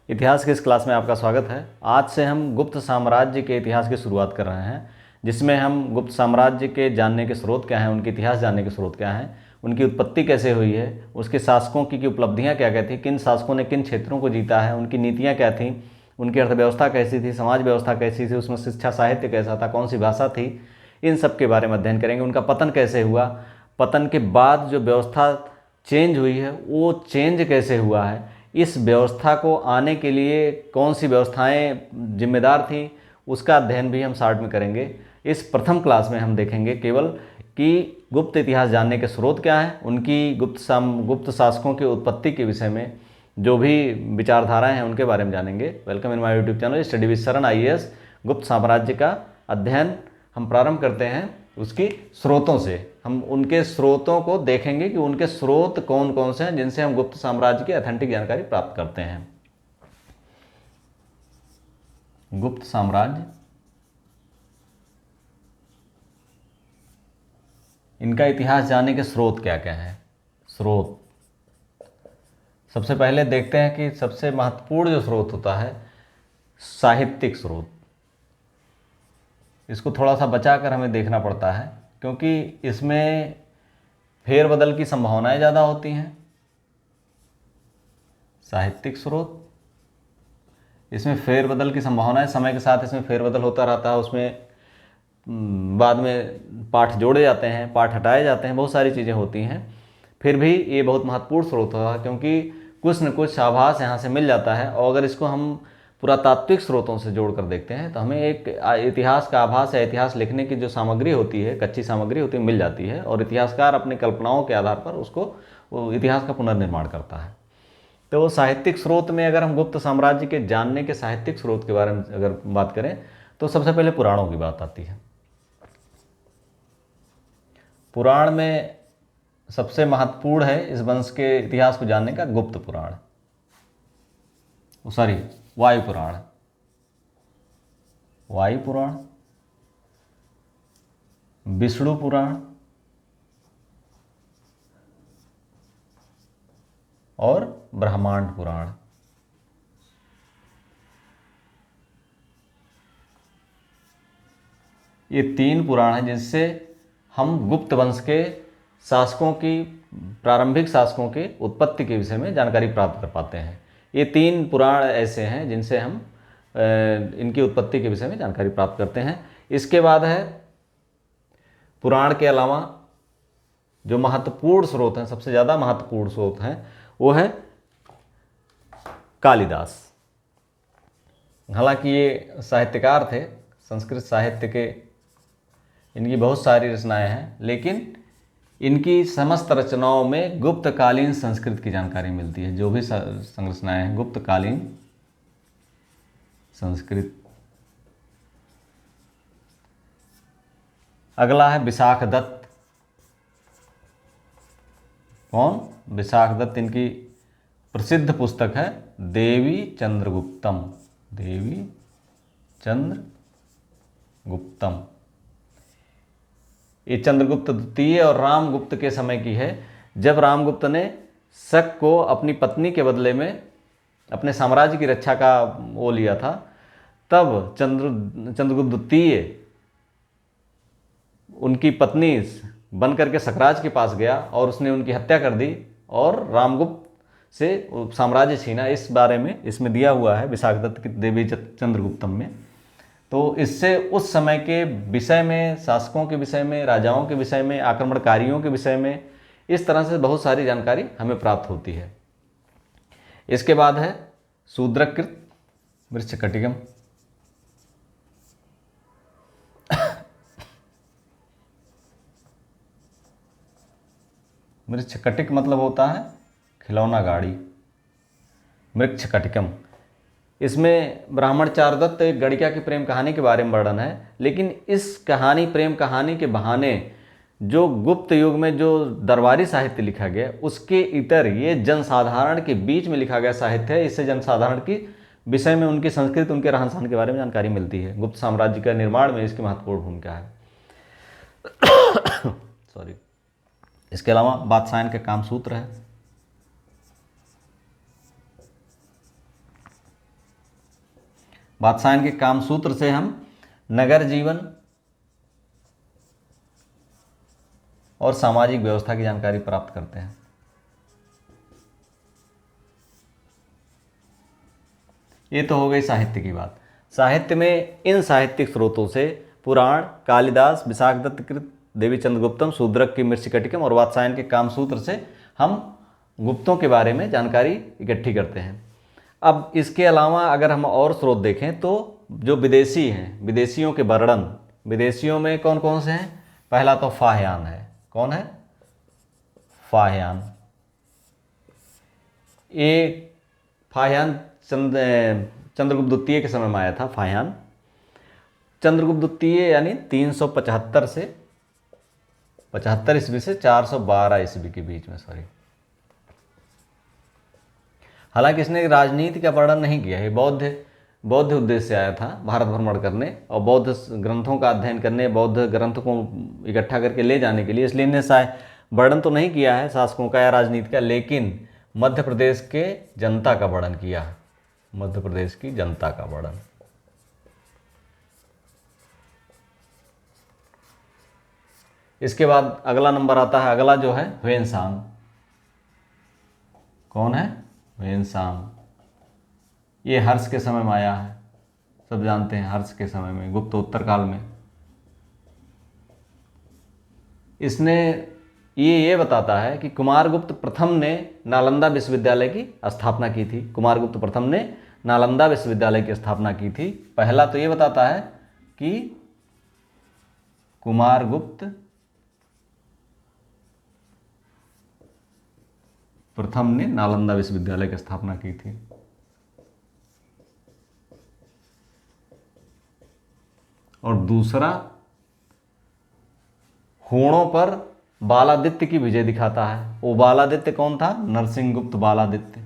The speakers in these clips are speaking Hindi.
इतिहास की इस क्लास में आपका स्वागत है। आज से हम गुप्त साम्राज्य के इतिहास की शुरुआत कर रहे हैं, जिसमें हम गुप्त साम्राज्य के जानने के स्रोत क्या हैं, उनके इतिहास जानने के स्रोत क्या हैं, उनकी उत्पत्ति कैसे हुई है, उसके शासकों की उपलब्धियां क्या क्या थी, किन शासकों ने किन क्षेत्रों को जीता है, उनकी नीतियाँ क्या थीं, उनकी अर्थव्यवस्था कैसी थी, समाज व्यवस्था कैसी थी, उसमें शिक्षा साहित्य कैसा था, कौन सी भाषा थी, इन सब के बारे में अध्ययन करेंगे। उनका पतन कैसे हुआ, पतन के बाद जो व्यवस्था चेंज हुई है वो चेंज कैसे हुआ है, इस व्यवस्था को आने के लिए कौन सी व्यवस्थाएं जिम्मेदार थीं, उसका अध्ययन भी हम शार्ट में करेंगे। इस प्रथम क्लास में हम देखेंगे केवल कि गुप्त इतिहास जानने के स्रोत क्या हैं, उनकी गुप्त शासकों की उत्पत्ति के विषय में जो भी विचारधाराएं हैं उनके बारे में जानेंगे। Welcome in my YouTube channel study with शरण IAS। गुप्त साम्राज्य का अध्ययन हम प्रारंभ करते हैं उसकी स्रोतों से। हम उनके स्रोतों को देखेंगे कि उनके स्रोत कौन कौन से हैं जिनसे हम गुप्त साम्राज्य की ऑथेंटिक जानकारी प्राप्त करते हैं। गुप्त साम्राज्य, इनका इतिहास जानने के स्रोत क्या क्या हैं। स्रोत, सबसे पहले देखते हैं कि सबसे महत्वपूर्ण जो स्रोत होता है साहित्यिक स्रोत। इसको थोड़ा सा बचाकर हमें देखना पड़ता है क्योंकि इसमें फेरबदल की संभावनाएं ज़्यादा होती हैं। साहित्यिक स्रोत, इसमें फेरबदल की संभावनाएं, समय के साथ इसमें फेरबदल होता रहता है, उसमें बाद में पाठ जोड़े जाते हैं, पाठ हटाए जाते हैं, बहुत सारी चीज़ें होती हैं। फिर भी ये बहुत महत्वपूर्ण स्रोत होता है क्योंकि कुछ न कुछ आभास यहाँ से मिल जाता है। और अगर इसको हम पुरातात्विक स्रोतों से जोड़कर देखते हैं तो हमें एक इतिहास का आभास या इतिहास लिखने की जो सामग्री होती है, कच्ची सामग्री होती है, मिल जाती है और इतिहासकार अपनी कल्पनाओं के आधार पर उसको इतिहास का पुनर्निर्माण करता है। तो साहित्यिक स्रोत में अगर हम गुप्त साम्राज्य के जानने के साहित्यिक स्रोत के बारे में अगर बात करें तो सबसे पहले पुराणों की बात आती है। पुराण में सबसे महत्वपूर्ण है इस वंश के इतिहास को जानने का गुप्त पुराण, वायु पुराण। वायु पुराण, विष्णु पुराण और ब्रह्मांड पुराण। ये 3 पुराण हैं जिससे हम गुप्त वंश के शासकों की, प्रारंभिक शासकों की उत्पत्ति के विषय में जानकारी प्राप्त कर पाते हैं। ये 3 पुराण ऐसे हैं जिनसे हम इनकी उत्पत्ति के विषय में जानकारी प्राप्त करते हैं। इसके बाद है पुराण के अलावा जो महत्वपूर्ण स्रोत हैं, सबसे ज़्यादा महत्वपूर्ण स्रोत हैं, वो है कालिदास। हालांकि ये साहित्यकार थे, संस्कृत साहित्य के इनकी बहुत सारी रचनाएं हैं, लेकिन इनकी समस्त रचनाओं में गुप्तकालीन संस्कृत की जानकारी मिलती है। जो भी संरचनाएं हैं गुप्तकालीन संस्कृत। अगला है विशाखदत्त। कौन? विशाखदत्त। इनकी प्रसिद्ध पुस्तक है देवी चंद्रगुप्तम। देवी चंद्रगुप्तम। ये चंद्रगुप्त द्वितीय और रामगुप्त के समय की है, जब रामगुप्त ने शक को अपनी पत्नी के बदले में अपने साम्राज्य की रक्षा का वो लिया था। तब चंद्रगुप्त द्वितीय उनकी पत्नी बन करके सकराज के पास गया और उसने उनकी हत्या कर दी और रामगुप्त से साम्राज्य छीना। इस बारे में इसमें दिया हुआ है विशाखदत्त की देवी चंद्रगुप्तम में। तो इससे उस समय के विषय में, शासकों के विषय में, राजाओं के विषय में, आक्रमणकारियों के विषय में, इस तरह से बहुत सारी जानकारी हमें प्राप्त होती है। इसके बाद है शूद्रकृत मृच्छकटिकम। मृच्छकटिक मतलब होता है खिलौना गाड़ी। मृच्छकटिकम, इसमें ब्राह्मण चारुदत्त एक गणिका की प्रेम कहानी के बारे में वर्णन है, लेकिन इस कहानी, प्रेम कहानी के बहाने जो गुप्त युग में जो दरबारी साहित्य लिखा गया उसके इतर ये जनसाधारण के बीच में लिखा गया साहित्य है। इससे जनसाधारण की विषय में, उनकी संस्कृति, उनके रहन सहन के बारे में जानकारी मिलती है। गुप्त साम्राज्य का निर्माण में इसकी महत्वपूर्ण भूमिका है। सॉरी। इसके अलावा बादशाहन के कामसूत्र है। वात्सायन के कामसूत्र से हम नगर जीवन और सामाजिक व्यवस्था की जानकारी प्राप्त करते हैं। ये तो हो गई साहित्य की बात। साहित्य में इन साहित्यिक स्रोतों से पुराण, कालिदास, विशाखदत्त कृत, देवीचंद्र गुप्तम, शूद्रक की मृच्छकटिकम और वात्सायन के कामसूत्र से हम गुप्तों के बारे में जानकारी इकट्ठी करते हैं। अब इसके अलावा अगर हम और स्रोत देखें तो जो विदेशी हैं, विदेशियों के वर्णन, विदेशियों में कौन कौन से हैं? पहला तो फाह्यान है। कौन है? फाह्यान। ये फाह्यान चंद्रगुप्त द्वितीय के समय में आया था। फाह्यान चंद्रगुप्त द्वितीय यानी 375 से 75 ईस्वी से 412 ईस्वी के बीच में, सॉरी। हालांकि इसने राजनीति का वर्णन नहीं किया है। बौद्ध उद्देश्य से आया था भारत भ्रमण करने और बौद्ध ग्रंथों का अध्ययन करने, बौद्ध ग्रंथ को इकट्ठा करके ले जाने के लिए, इसलिए इन्हें वर्णन तो नहीं किया है शासकों का या राजनीति का, लेकिन मध्य प्रदेश के जनता का वर्णन किया है। मध्य प्रदेश की जनता का वर्णन। इसके बाद अगला नंबर आता है, अगला जो है ह्वेनसांग। कौन है? ह्वेनसांग। ये हर्ष के समय में आया है, सब जानते हैं। हर्ष के समय में, गुप्तोत्तर काल में। इसने ये बताता है कि कुमारगुप्त प्रथम ने नालंदा विश्वविद्यालय की स्थापना की थी। कुमारगुप्त प्रथम ने नालंदा विश्वविद्यालय की स्थापना की थी। पहला तो ये बताता है कि कुमारगुप्त प्रथम ने नालंदा विश्वविद्यालय की स्थापना की थी। और दूसरा, होड़ों पर बालादित्य की विजय दिखाता है। वो बालादित्य कौन था? नरसिंहगुप्त बालादित्य।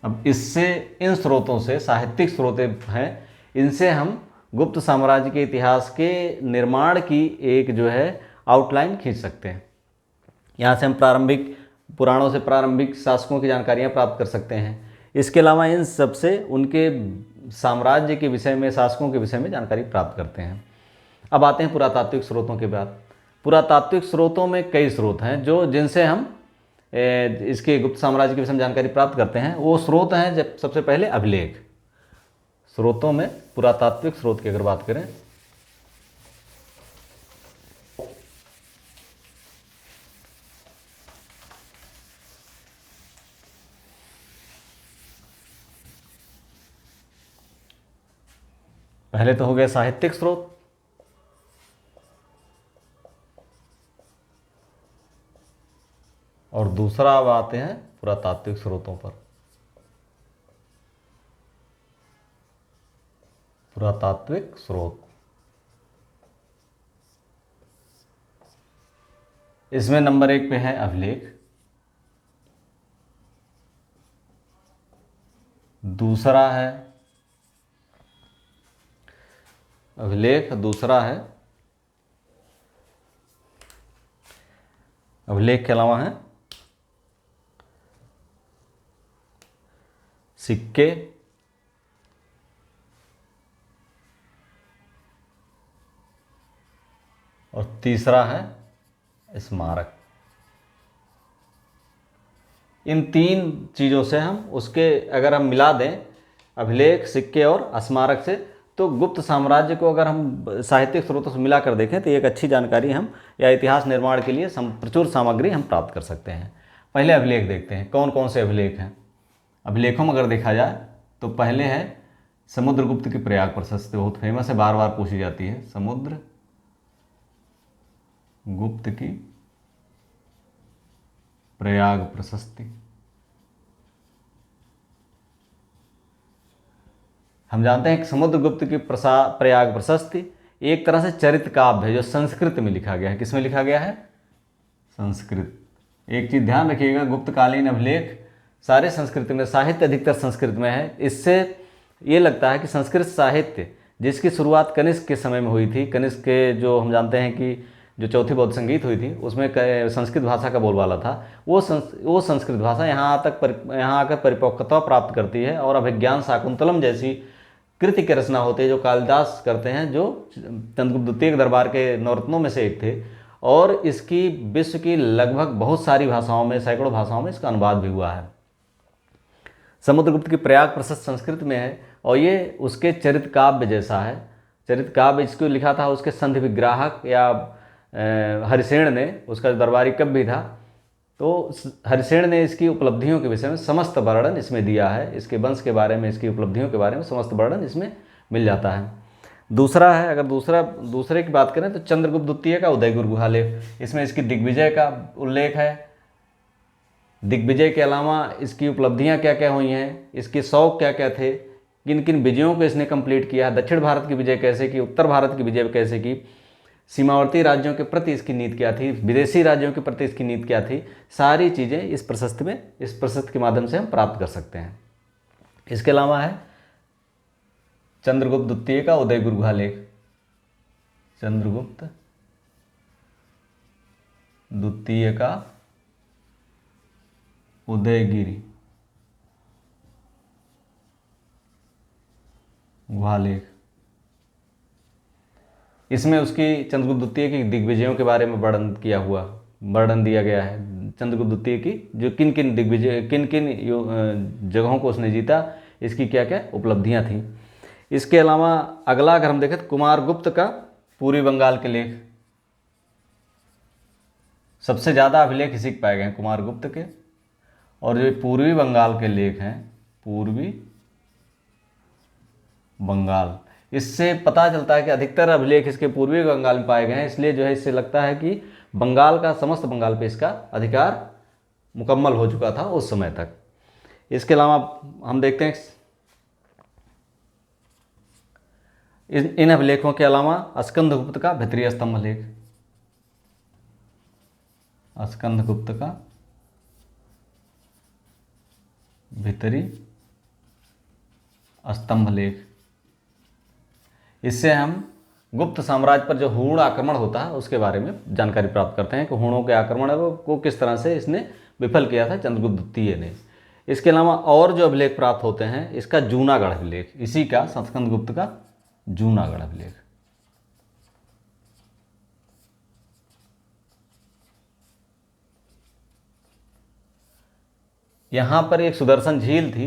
अब इससे, इन स्रोतों से, साहित्यिक स्रोत हैं, इनसे हम गुप्त साम्राज्य के इतिहास के निर्माण की एक जो है आउटलाइन खींच सकते हैं। यहाँ से हम प्रारंभिक पुराणों से प्रारंभिक शासकों की जानकारियाँ प्राप्त कर सकते हैं। इसके अलावा इन सब से उनके साम्राज्य के विषय में, शासकों के विषय में जानकारी प्राप्त करते हैं। अब आते हैं पुरातात्विक स्रोतों के बाद। पुरातात्विक स्रोतों में कई स्रोत हैं जो जिनसे हम इसके गुप्त साम्राज्य के विषय में जानकारी प्राप्त करते हैं। वो स्रोत हैं, जब सबसे पहले अभिलेख। स्रोतों में पुरातात्विक स्रोत की अगर बात करें, पहले तो हो गए साहित्यिक स्रोत, और दूसरा अब आते हैं पुरातात्विक स्रोतों पर। पुरातात्विक स्रोत, इसमें नंबर 1 पे है अभिलेख। दूसरा है अभिलेख, दूसरा है अभिलेख के अलावा है सिक्के, और तीसरा है स्मारक। इन 3 चीज़ों से हम उसके, अगर हम मिला दें अभिलेख, सिक्के और स्मारक से, तो गुप्त साम्राज्य को अगर हम साहित्यिक स्रोतों से मिलाकर देखें तो एक अच्छी जानकारी हम, या इतिहास निर्माण के लिए प्रचुर सामग्री हम प्राप्त कर सकते हैं। पहले अभिलेख देखते हैं, कौन कौन से अभिलेख हैं। अभिलेखों में अगर देखा जाए तो पहले है समुद्रगुप्त की प्रयाग प्रशस्ति, बहुत फेमस है, बार बार पूछी जाती है। समुद्रगुप्त की प्रयाग प्रशस्ति। हम जानते हैं कि समुद्रगुप्त की प्रयाग प्रशस्ति एक तरह से चरित्र काव्य है जो संस्कृत में लिखा गया है। किसमें लिखा गया है? संस्कृत। एक चीज़ ध्यान रखिएगा, गुप्तकालीन अभिलेख सारे संस्कृत में, साहित्य अधिकतर संस्कृत में है। इससे ये लगता है कि संस्कृत साहित्य जिसकी शुरुआत कनिष्क के समय में हुई थी, कनिष्क के जो हम जानते हैं कि जो चौथी बौद्ध संगीत हुई थी उसमें संस्कृत भाषा का बोलबाला था, वो संस्कृत भाषा यहाँ आकर परिपक्वता प्राप्त करती है और अभिज्ञान शाकुंतलम जैसी कृति की रचना होती है जो कालिदास करते हैं, जो चंद्रगुप्त द्वितीय के दरबार के नवरत्नों में से एक थे। और इसकी विश्व की लगभग बहुत सारी भाषाओं में, सैकड़ों भाषाओं में इसका अनुवाद भी हुआ है। समुद्रगुप्त की प्रयाग प्रशस्त संस्कृत में है और ये उसके चरित्र काव्य जैसा है। चरित्र काव्य इसको लिखा था उसके संधि विग्राहक या हरिसेन ने, उसका दरबारी कवि भी था। तो हरिसेन ने इसकी उपलब्धियों के विषय में समस्त वर्णन इसमें दिया है, इसके वंश के बारे में, इसकी उपलब्धियों के बारे में समस्त वर्णन इसमें मिल जाता है। दूसरा है, अगर दूसरे की बात करें तो चंद्रगुप्त द्वितीय का उदयगिरि गुहालेख, इसमें इसकी दिग्विजय का उल्लेख है। दिग्विजय के अलावा इसकी उपलब्धियां क्या क्या हुई हैं, इसके शौक क्या क्या थे, किन किन विजयों को इसने कंप्लीट किया, दक्षिण भारत की विजय कैसे की, उत्तर भारत की विजय कैसे की, सीमावर्ती राज्यों के प्रति इसकी नीति क्या थी, विदेशी राज्यों के प्रति इसकी नीति क्या थी, सारी चीज़ें इस प्रशस्ति के माध्यम से हम प्राप्त कर सकते हैं। इसके अलावा है चंद्रगुप्त द्वितीय का उदयगिरि गुहालेख, चंद्रगुप्त द्वितीय का उदयगिरि गुहालेख, इसमें उसकी चंद्रगुप्त द्वितीय की दिग्विजयों के बारे में वर्णन दिया गया है। चंद्रगुप्त द्वितीय की जो किन किन जगहों को उसने जीता, इसकी क्या क्या उपलब्धियां थी। इसके अलावा अगला अगर हम देखें तो कुमारगुप्त का पूर्वी बंगाल के लेख, सबसे ज़्यादा अभिलेख इसी के पाए गए हैं कुमारगुप्त के। और जो पूर्वी बंगाल के लेख हैं, पूर्वी बंगाल, इससे पता चलता है कि अधिकतर अभिलेख इसके पूर्वी बंगाल में पाए गए हैं, इसलिए जो है इससे लगता है कि समस्त बंगाल पे इसका अधिकार मुकम्मल हो चुका था उस समय तक। इसके अलावा हम देखते हैं इन अभिलेखों के अलावा स्कंदगुप्त का भित्रीय स्तंभ लेख, स्कंदगुप्त का भितरी स्तंभ लेख, इससे हम गुप्त साम्राज्य पर जो हूण आक्रमण होता है उसके बारे में जानकारी प्राप्त करते हैं कि हूणों के आक्रमण को किस तरह से इसने विफल किया था चंद्रगुप्त द्वितीय ने। इसके अलावा और जो अभिलेख प्राप्त होते हैं, इसका जूनागढ़ अभिलेख, इसी का स्कंदगुप्त का जूनागढ़ अभिलेख, यहाँ पर एक सुदर्शन झील थी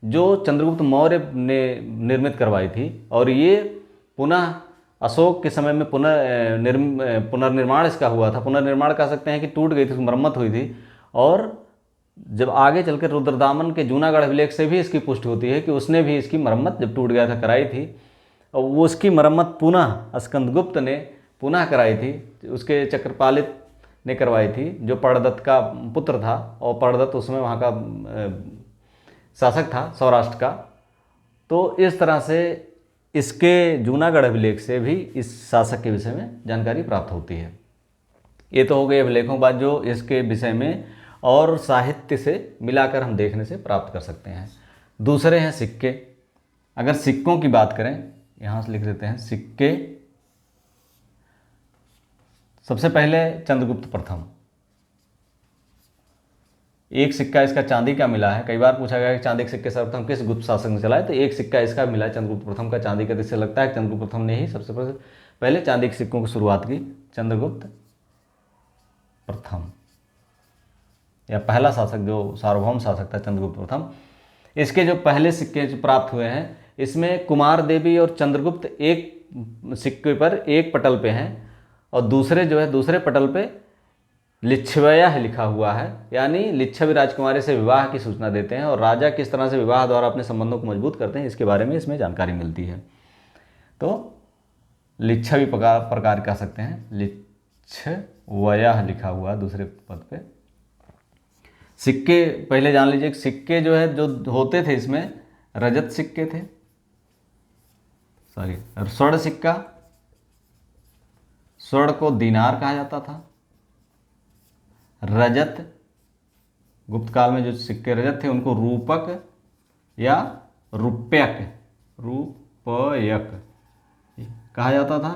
जो चंद्रगुप्त मौर्य ने निर्मित करवाई थी और ये पुनः अशोक के समय में पुनर्निर्माण इसका हुआ था। पुनर्निर्माण कह सकते हैं कि टूट गई थी, मरम्मत हुई थी। और जब आगे चलकर रुद्रदामन के जूनागढ़ अभिलेख से भी इसकी पुष्टि होती है कि उसने भी इसकी मरम्मत जब टूट गया था कराई थी, और वो उसकी मरम्मत पुनः स्कंदगुप्त ने पुनः कराई थी, उसके चक्रपालित ने करवाई थी, जो पर्णदत्त का पुत्र था। और पर्णदत्त उसमें वहाँ का शासक था सौराष्ट्र का। तो इस तरह से इसके जूनागढ़ अभिलेख से भी इस शासक के विषय में जानकारी प्राप्त होती है। ये तो हो गए अभिलेखों के बाद जो इसके विषय में और साहित्य से मिलाकर हम देखने से प्राप्त कर सकते हैं। दूसरे हैं सिक्के। अगर सिक्कों की बात करें, यहाँ से लिख देते हैं सिक्के। सबसे पहले चंद्रगुप्त प्रथम, एक सिक्का इसका चांदी का मिला है। कई बार पूछा गया कि चांदी के सिक्के सर्वप्रथम किस गुप्त शासक ने चलाए, तो एक सिक्का इसका मिला है चंद्रगुप्त प्रथम का चांदी का। जिससे लगता है चंद्रगुप्त प्रथम ने ही सबसे पहले चांदी के सिक्कों की शुरुआत की। चंद्रगुप्त प्रथम या पहला शासक जो सार्वभौम शासक था चंद्रगुप्त प्रथम। इसके जो पहले सिक्के जो प्राप्त हुए हैं, इसमें कुमार देवी और चंद्रगुप्त एक सिक्के पर एक पटल पे हैं और दूसरे जो है दूसरे पटल पे लिच्छवयः लिखा हुआ है, यानी लिच्छवी राजकुमारी से विवाह की सूचना देते हैं। और राजा किस तरह से विवाह द्वारा अपने संबंधों को मजबूत करते हैं, इसके बारे में इसमें जानकारी मिलती है। तो लिच्छवी प्रकार कह सकते हैं, लिच्छवयः लिखा हुआ दूसरे पद पे। सिक्के पहले जान लीजिए, सिक्के जो है जो होते थे इसमें रजत सिक्के थे, स्वर्ण सिक्का, स्वर्ण को दीनार कहा जाता था। रजत, गुप्त काल में जो सिक्के रजत थे उनको रूपक या रुपयक कहा जाता था।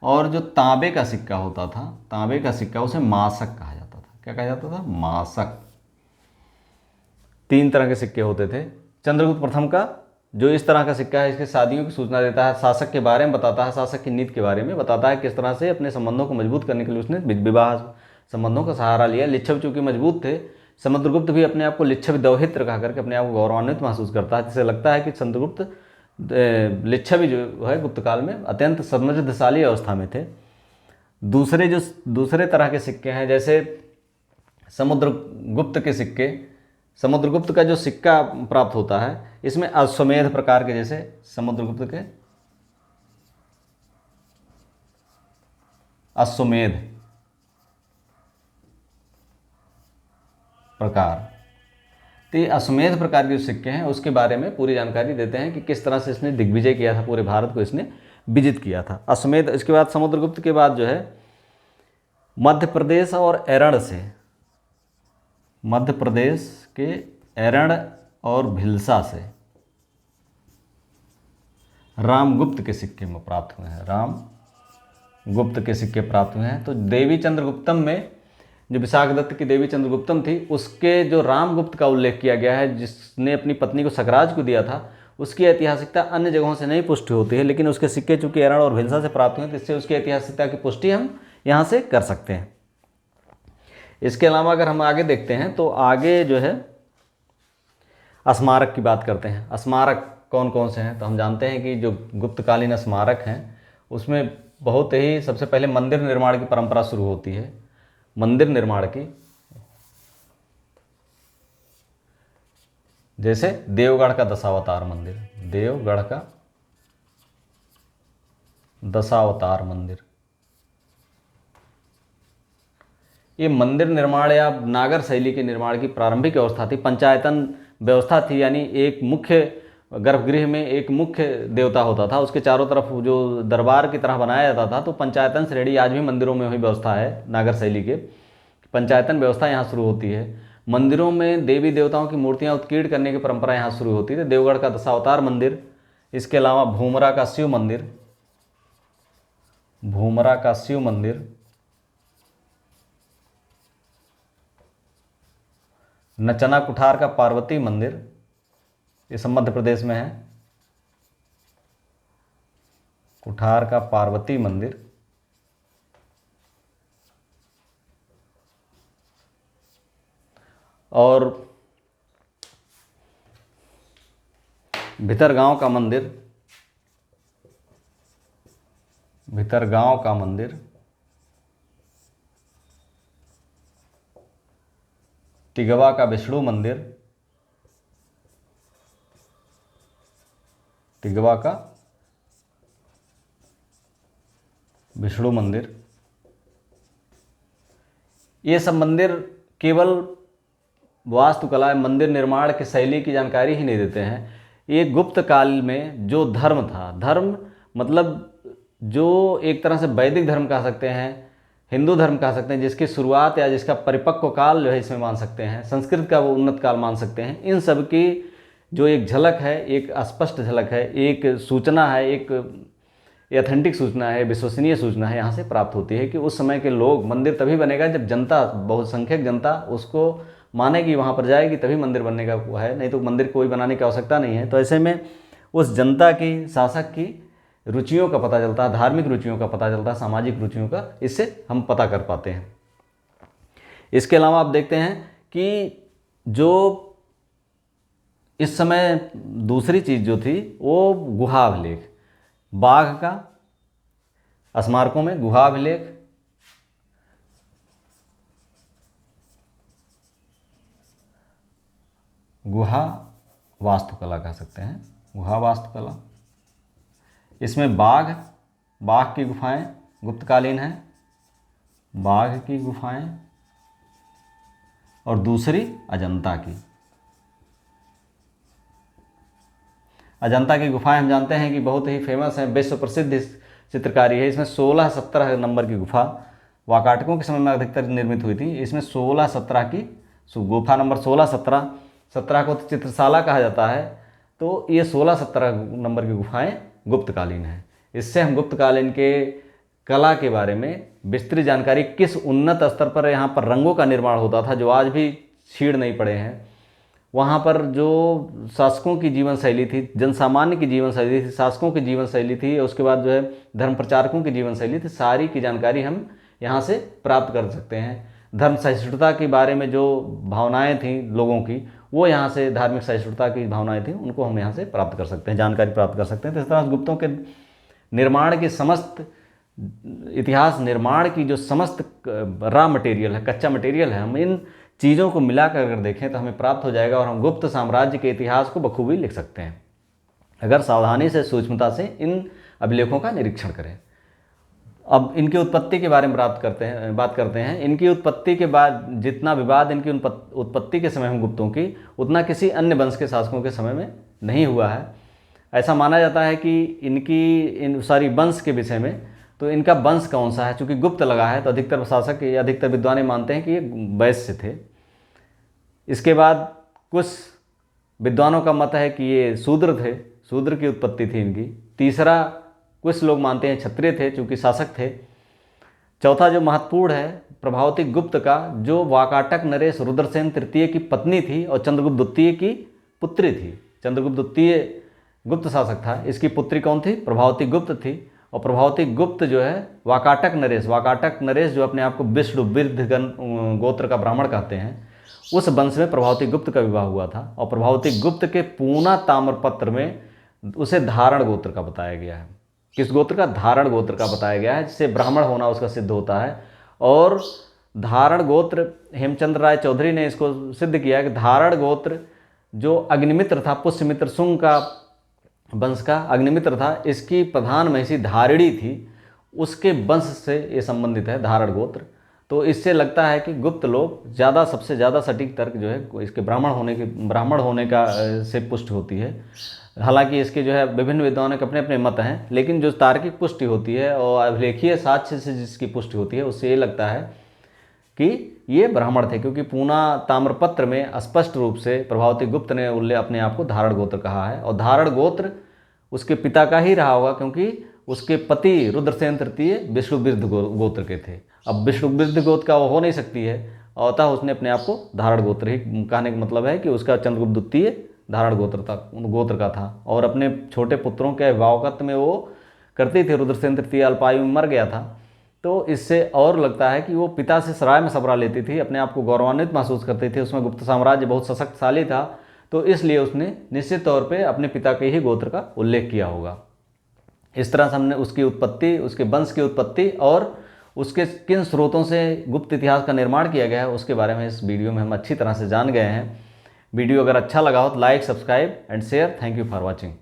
और जो तांबे का सिक्का होता था, तांबे का सिक्का, उसे मासक कहा जाता था। क्या कहा जाता था? मासक। 3 तरह के सिक्के होते थे। चंद्रगुप्त प्रथम का जो इस तरह का सिक्का है, इसके शादियों की सूचना देता है, शासक के बारे में बताता है, शासक की नीति के बारे में बताता है, किस तरह से अपने संबंधों को मजबूत करने के लिए उसने विवाह संबंधों का सहारा लिया। लिच्छवी चूंकि मजबूत थे, समुद्रगुप्त भी अपने आप को लिच्छवी दौहित्र कहा करके अपने आप को गौरवान्वित महसूस करता है, जिससे लगता है कि चंद्रगुप्त लिच्छवी जो है गुप्त काल में अत्यंत समृद्धशाली अवस्था में थे। दूसरे तरह के सिक्के हैं, जैसे समुद्रगुप्त के सिक्के। समुद्रगुप्त का जो सिक्का प्राप्त होता है, इसमें अश्वमेध प्रकार के, जैसे समुद्रगुप्त के अश्वमेध प्रकार, तो ये अश्वमेध प्रकार के जो सिक्के हैं उसके बारे में पूरी जानकारी देते हैं कि किस तरह से इसने दिग्विजय किया था, पूरे भारत को इसने विजित किया था। अश्वमेध। इसके बाद समुद्रगुप्त के बाद जो है मध्य प्रदेश और एरण से, मध्य प्रदेश के एरण और भिलसा से रामगुप्त के सिक्के में प्राप्त हुए हैं। रामगुप्त के सिक्के प्राप्त हुए हैं। तो देवी चंद्रगुप्तम में जो विशाखदत्त की देवी चंद्रगुप्तम थी, उसके जो रामगुप्त का उल्लेख किया गया है, जिसने अपनी पत्नी को सकराज को दिया था, उसकी ऐतिहासिकता अन्य जगहों से नहीं पुष्टि होती है, लेकिन उसके सिक्के चूंकि एरण और भिलसा से प्राप्त हुए हैं, तो इससे उसकी ऐतिहासिकता की पुष्टि हम यहाँ से कर सकते हैं। इसके अलावा अगर हम आगे देखते हैं तो आगे जो है स्मारक की बात करते हैं। स्मारक कौन कौन से हैं? तो हम जानते हैं कि जो गुप्तकालीन स्मारक हैं उसमें बहुत ही सबसे पहले मंदिर निर्माण की परंपरा शुरू होती है। मंदिर निर्माण की, जैसे देवगढ़ का दशावतार मंदिर, देवगढ़ का दशावतार मंदिर, ये मंदिर निर्माण या नागर शैली के निर्माण की प्रारंभिक अवस्था थी। पंचायतन व्यवस्था थी, यानी एक मुख्य गर्भगृह में एक मुख्य देवता होता था, उसके चारों तरफ जो दरबार की तरह बनाया जाता था। तो पंचायतन श्रेणी आज भी मंदिरों में वही व्यवस्था है, नागर शैली के पंचायतन व्यवस्था यहाँ शुरू होती है। मंदिरों में देवी देवताओं की मूर्तियाँ उत्कीर्ण करने की परंपरा यहाँ शुरू होती थी। देवगढ़ का दशावतार मंदिर, इसके अलावा भूमरा का शिव मंदिर, भूमरा का शिव मंदिर, नचना कुठार का पार्वती मंदिर, ये सब मध्य प्रदेश में है। कुठार का पार्वती मंदिर, और भितरगांव का मंदिर, भितरगांव का मंदिर, तिगवा का विष्णु मंदिर, तिगवा का विष्णु मंदिर। ये सब मंदिर केवल वास्तुकला, मंदिर निर्माण की शैली की जानकारी ही नहीं देते हैं। ये गुप्त काल में जो धर्म था, धर्म मतलब जो एक तरह से वैदिक धर्म कह सकते हैं, हिंदू धर्म कह सकते हैं, जिसकी शुरुआत या जिसका परिपक्व काल जो है इसमें मान सकते हैं, संस्कृत का वो उन्नत काल मान सकते हैं। इन सब की जो एक झलक है, एक स्पष्ट झलक है, एक सूचना है, एक ऑथेंटिक सूचना है, विश्वसनीय सूचना है, यहाँ से प्राप्त होती है कि उस समय के लोग, मंदिर तभी बनेगा जब जनता, बहुसंख्यक जनता उसको मानेगी, वहाँ पर जाएगी, तभी मंदिर बनने का वो है, नहीं तो मंदिर कोई बनाने की आवश्यकता नहीं है। तो ऐसे में उस जनता की, शासक की रुचियों का पता चलता है, धार्मिक रुचियों का पता चलता है, सामाजिक रुचियों का, इससे हम पता कर पाते हैं। इसके अलावा आप देखते हैं कि जो इस समय दूसरी चीज़ जो थी वो गुहा अभिलेख, बाघ का स्मारकों में गुहा अभिलेख, गुहा वास्तुकला कह सकते हैं, गुहा वास्तुकला। इसमें बाघ की गुफाएं गुप्तकालीन हैं, बाघ की गुफाएं, और दूसरी अजंता की। अजंता की गुफाएं हम जानते हैं कि बहुत ही फेमस है, विश्व प्रसिद्ध चित्रकारी है। इसमें 16-17 नंबर की गुफा वाकाटकों के समय में अधिकतर निर्मित हुई थी। इसमें 16-17 की गुफा, नंबर 16-17 को तो चित्रशाला कहा जाता है। तो ये 16-17 नंबर की गुफाएं गुप्तकालीन हैं। इससे हम गुप्तकालीन के कला के बारे में विस्तृत जानकारी, किस उन्नत स्तर पर यहाँ पर रंगों का निर्माण होता था जो आज भी छीड़ नहीं पड़े हैं, वहाँ पर जो शासकों की जीवन शैली थी, जनसामान्य की जीवन शैली थी, शासकों की जीवन शैली थी, उसके बाद जो है धर्म प्रचारकों की जीवन शैली थी, सारी की जानकारी हम यहाँ से प्राप्त कर सकते हैं। धर्म सहिष्णुता के बारे में जो भावनाएं थी लोगों की, वो यहाँ से धार्मिक सहिष्णुता की भावनाएं थी, उनको हम यहाँ से प्राप्त कर सकते हैं, जानकारी प्राप्त कर सकते हैं। तो इस तरह गुप्तों के निर्माण की समस्त इतिहास निर्माण की जो समस्त रॉ मटेरियल है, कच्चा मटेरियल है, हम इन चीज़ों को मिलाकर अगर देखें तो हमें प्राप्त हो जाएगा और हम गुप्त साम्राज्य के इतिहास को बखूबी लिख सकते हैं अगर सावधानी से, सूक्ष्मता से इन अभिलेखों का निरीक्षण करें। अब इनकी उत्पत्ति के बारे में बात करते हैं। इनकी उत्पत्ति के बाद जितना विवाद इनकी उत्पत्ति के समय में गुप्तों की, उतना किसी अन्य वंश के शासकों के समय में नहीं हुआ है। ऐसा माना जाता है कि इन सारी वंश के विषय में, तो इनका वंश कौन सा है, चूँकि गुप्त लगा है तो अधिकतर शासक या अधिकतर विद्वान मानते हैं कि ये वैश्य थे। इसके बाद कुछ विद्वानों का मत है कि ये शूद्र थे, शूद्र की उत्पत्ति थी इनकी। तीसरा, कुछ लोग मानते हैं क्षत्रिय थे चूँकि शासक थे। चौथा जो महत्वपूर्ण है, प्रभावती गुप्त का, जो वाकाटक नरेश रुद्रसेन तृतीय की पत्नी थी और चंद्रगुप्त द्वितीय की पुत्री थी। चंद्रगुप्त द्वितीय गुप्त शासक था, इसकी पुत्री कौन थी? प्रभावती गुप्त थी। और प्रभावती गुप्त जो है वाकाटक नरेश जो अपने आप को विष्णुवृद्धगण गोत्र का ब्राह्मण कहते हैं, उस वंश में प्रभावती गुप्त का विवाह हुआ था। और प्रभावती गुप्त के पूना ताम्रपत्र में उसे धारण गोत्र का बताया गया है। किस गोत्र का? धारण गोत्र का बताया गया है, जिससे ब्राह्मण होना उसका सिद्ध होता है। और धारण गोत्र, हेमचंद्र राय चौधरी ने इसको सिद्ध किया कि धारण गोत्र जो अग्निमित्र था, पुष्यमित्र शुंग का वंश का अग्निमित्र था, इसकी प्रधान महिषी धारिणी थी, उसके वंश से ये संबंधित है धारण गोत्र। तो इससे लगता है कि गुप्त लोग सबसे ज़्यादा सटीक तर्क जो है इसके ब्राह्मण होने का से पुष्टि होती है। हालांकि इसके जो है विभिन्न विद्वानों के अपने अपने मत हैं, लेकिन जो तार्किक पुष्टि होती है और अभिलेखीय साक्ष्य से जिसकी पुष्टि होती है, उससे ये लगता है कि ये ब्राह्मण थे, क्योंकि पूना ताम्रपत्र में स्पष्ट रूप से प्रभावती गुप्त ने अपने आप को धारण गोत्र कहा है। और धारण गोत्र उसके पिता का ही रहा होगा, क्योंकि उसके पति रुद्रसेन तृतीय विष्णुवृद्ध गोत्र के थे। अब विष्णुवृद्ध गोत्र का वो हो नहीं सकती है, अतः उसने अपने आप को धारण गोत्र ही कहने का मतलब है कि उसका चंद्रगुप्त द्वितीय धारण गोत्र का था। और अपने छोटे पुत्रों के अभिभावकत्व में वो करती थी। रुद्रसेन तृतीय अल्पायु में मर गया था, तो इससे और लगता है कि वो पिता से सराय में सबरा लेती थी, अपने आप को गौरवान्वित महसूस करती थी। उसमें गुप्त साम्राज्य बहुत सशक्तशाली था, तो इसलिए उसने निश्चित तौर पे अपने पिता के ही गोत्र का उल्लेख किया होगा। इस तरह से हमने उसकी उत्पत्ति, उसके वंश की उत्पत्ति और उसके किन स्रोतों से गुप्त इतिहास का निर्माण किया गया है उसके बारे में इस वीडियो में हम अच्छी तरह से जान गए हैं। वीडियो अगर अच्छा लगा हो तो like, subscribe and share. Thank you for watching.